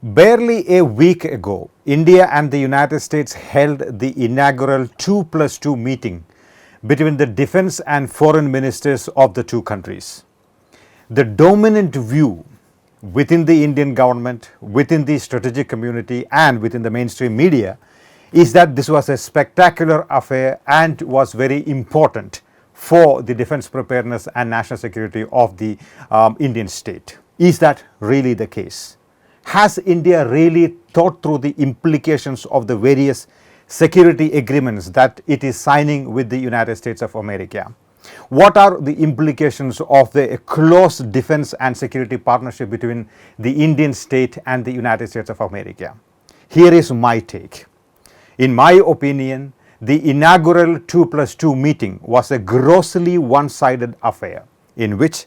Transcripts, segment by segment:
Barely a week ago, India and the United States held the inaugural 2+2 meeting between the defense and foreign ministers of the two countries. The dominant view within the Indian government, within the strategic community, and within the mainstream media is that this was a spectacular affair and was very important for the defense preparedness and national security of the Indian state. Is that really the case? Has India really thought through the implications of the various security agreements that it is signing with the United States of America? What are the implications of the close defense and security partnership between the Indian state and the United States of America? Here is my take. In my opinion, the inaugural 2+2 meeting was a grossly one-sided affair in which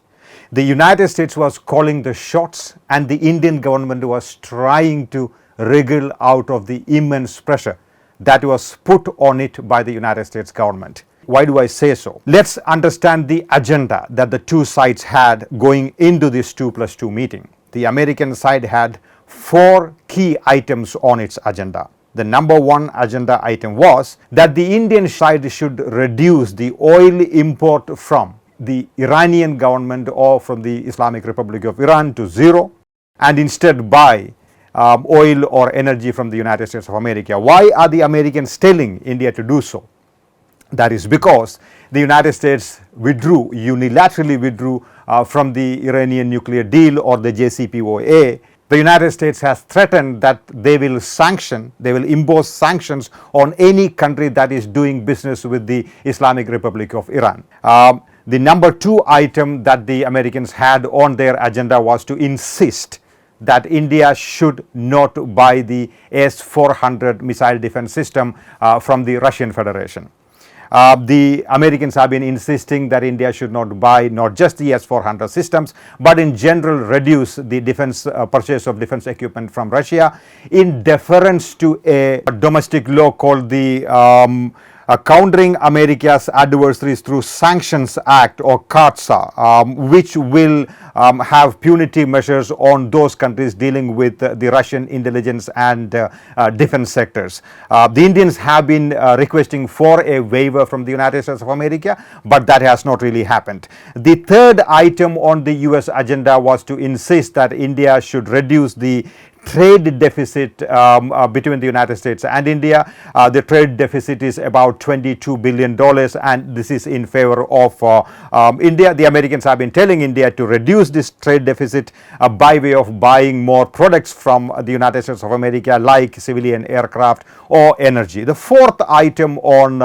the United States was calling the shots and the Indian government was trying to wriggle out of the immense pressure that was put on it by the United States government. Why do I say so? Let's understand the agenda that the two sides had going into this 2+2 meeting. The American side had 4 key items on its agenda. The number 1 agenda item was that the Indian side should reduce the oil import from the Iranian government or from the Islamic Republic of Iran to zero and instead buy oil or energy from the United States of America. Why are the Americans telling India to do so? That is because the United States unilaterally withdrew from the Iranian nuclear deal or the JCPOA. The United States has threatened that they will impose sanctions on any country that is doing business with the Islamic Republic of Iran. The number 2 item that the Americans had on their agenda was to insist that India should not buy the S-400 missile defense system from the Russian Federation. The Americans have been insisting that India should not buy not just the S-400 systems, but in general reduce the defense purchase of defense equipment from Russia in deference to a domestic law called the Countering America's Adversaries Through Sanctions Act or CAATSA, which will have punitive measures on those countries dealing with the Russian intelligence and defense sectors. The Indians have been requesting for a waiver from the United States of America, but that has not really happened. The third item on the US agenda was to insist that India should reduce the trade deficit between the United States and India. The trade deficit is about $22 billion and this is in favor of India. The Americans have been telling India to reduce this trade deficit by way of buying more products from the United States of America like civilian aircraft or energy. The fourth item on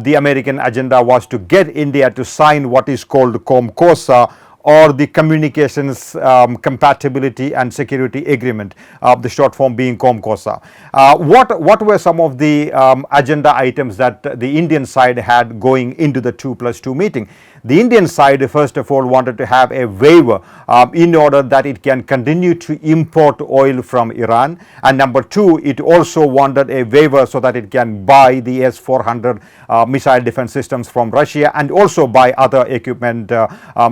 the American agenda was to get India to sign what is called COMCOSA, or the Communications Compatibility and Security Agreement, the short form being COMCOSA. What were some of the agenda items that the Indian side had going into the 2+2 meeting? The Indian side, first of all, wanted to have a waiver in order that it can continue to import oil from Iran. And number 2, it also wanted a waiver so that it can buy the S-400 missile defense systems from Russia and also buy other equipment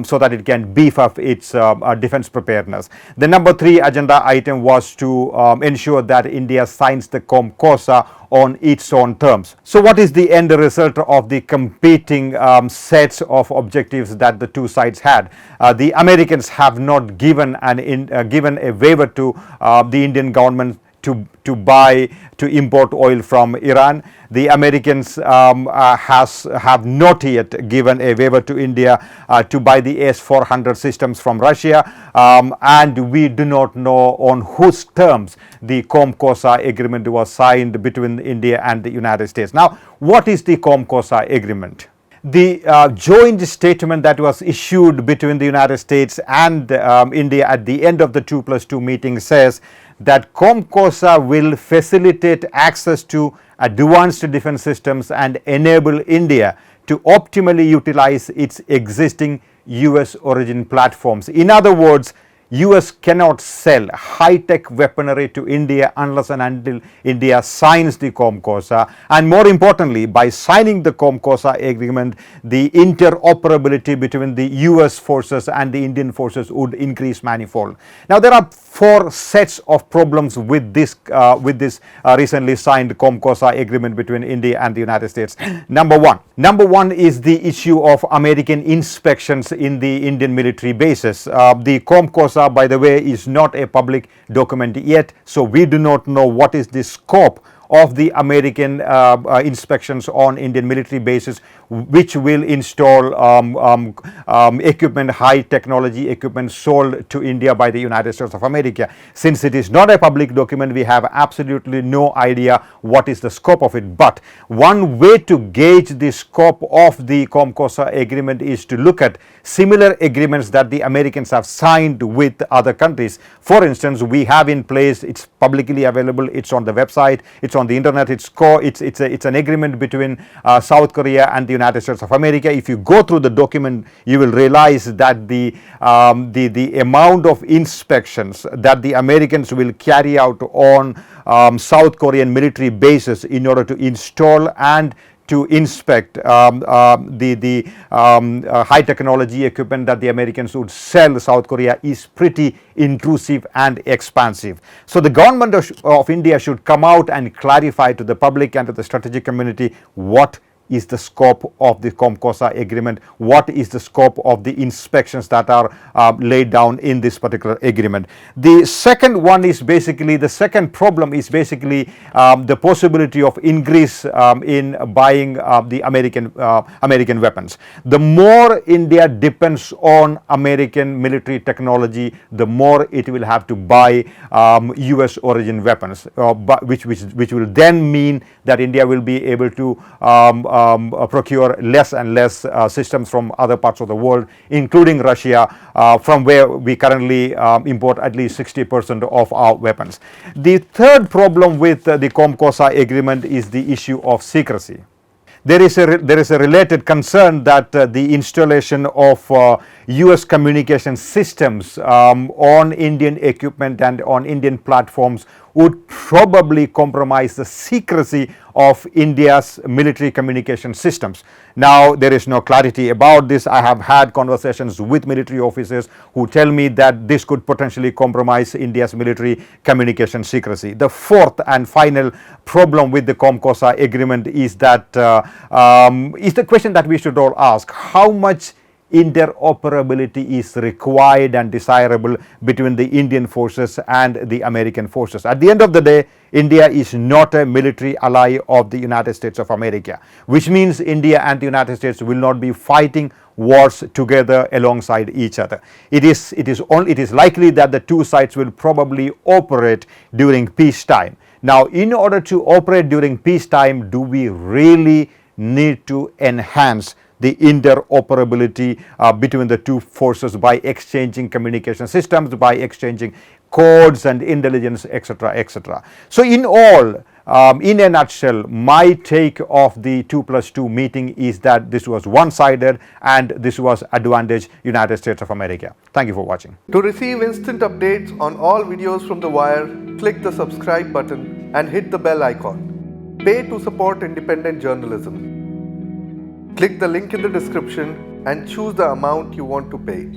so that it can beef up its defense preparedness. The number 3 agenda item was to ensure that India signs the COMCOSA on its own terms. So what is the end result of the competing sets of objectives that the two sides had? The Americans have not given a waiver to the Indian government to import oil from Iran. The Americans have not yet given a waiver to India to buy the S-400 systems from Russia, and we do not know on whose terms the COMCOSA agreement was signed between India and the United States. Now, what is the COMCOSA agreement? The joint statement that was issued between the United States and India at the end of the 2+2 meeting says that COMCOSA will facilitate access to advanced defense systems and enable India to optimally utilize its existing US origin platforms. In other words, US cannot sell high-tech weaponry to India unless and until India signs the COMCOSA. And more importantly, by signing the COMCOSA agreement, the interoperability between the US forces and the Indian forces would increase manifold. Now, there are four sets of problems with this recently signed COMCOSA agreement between India and the United States. Number one is the issue of American inspections in the Indian military bases. The COMCOSA, by the way, is not a public document yet, so we do not know what is the scope of the American inspections on Indian military bases, which will install equipment, high technology equipment sold to India by the United States of America. Since it is not a public document, we have absolutely no idea what is the scope of it. But one way to gauge the scope of the COMCOSA agreement is to look at similar agreements that the Americans have signed with other countries. For instance, we have in place, it's publicly available, it's on the website, it's on the internet, it's an agreement between South Korea and the United States of America. If you go through the document, you will realize that the amount of inspections that the Americans will carry out on South Korean military bases in order to install and to inspect the high technology equipment that the Americans would sell South Korea is pretty intrusive and expansive. So the government of India should come out and clarify to the public and to the strategic community what is the scope of the COMCOSA agreement, what is the scope of the inspections that are laid down in this particular agreement. The second one is basically, the second problem is basically the possibility of increase in buying the American weapons. The more India depends on American military technology, the more it will have to buy US origin weapons, which will then mean that India will be able to procure less and less systems from other parts of the world, including Russia, from where we currently import at least 60% of our weapons. The third problem with the COMCOSA agreement is the issue of secrecy. There is a related concern that the installation of US communication systems on Indian equipment and on Indian platforms would probably compromise the secrecy of India's military communication systems. Now, there is no clarity about this. I have had conversations with military officers who tell me that this could potentially compromise India's military communication secrecy. The fourth and final problem with the COMCOSA agreement is that is the question that we should all ask: how much interoperability is required and desirable between the Indian forces and the American forces? At the end of the day, India is not a military ally of the United States of America, which means India and the United States will not be fighting wars together alongside each other. It is likely that the two sides will probably operate during peacetime. Now, in order to operate during peacetime, do we really need to enhance the interoperability between the two forces by exchanging communication systems, by exchanging codes and intelligence, etc., etc. So in all, in a nutshell, my take of the 2+2 meeting is that this was one-sided and this was advantage United States of America. Thank you for watching. To receive instant updates on all videos from The Wire, click the subscribe button and hit the bell icon. Pay to support independent journalism. Click the link in the description and choose the amount you want to pay.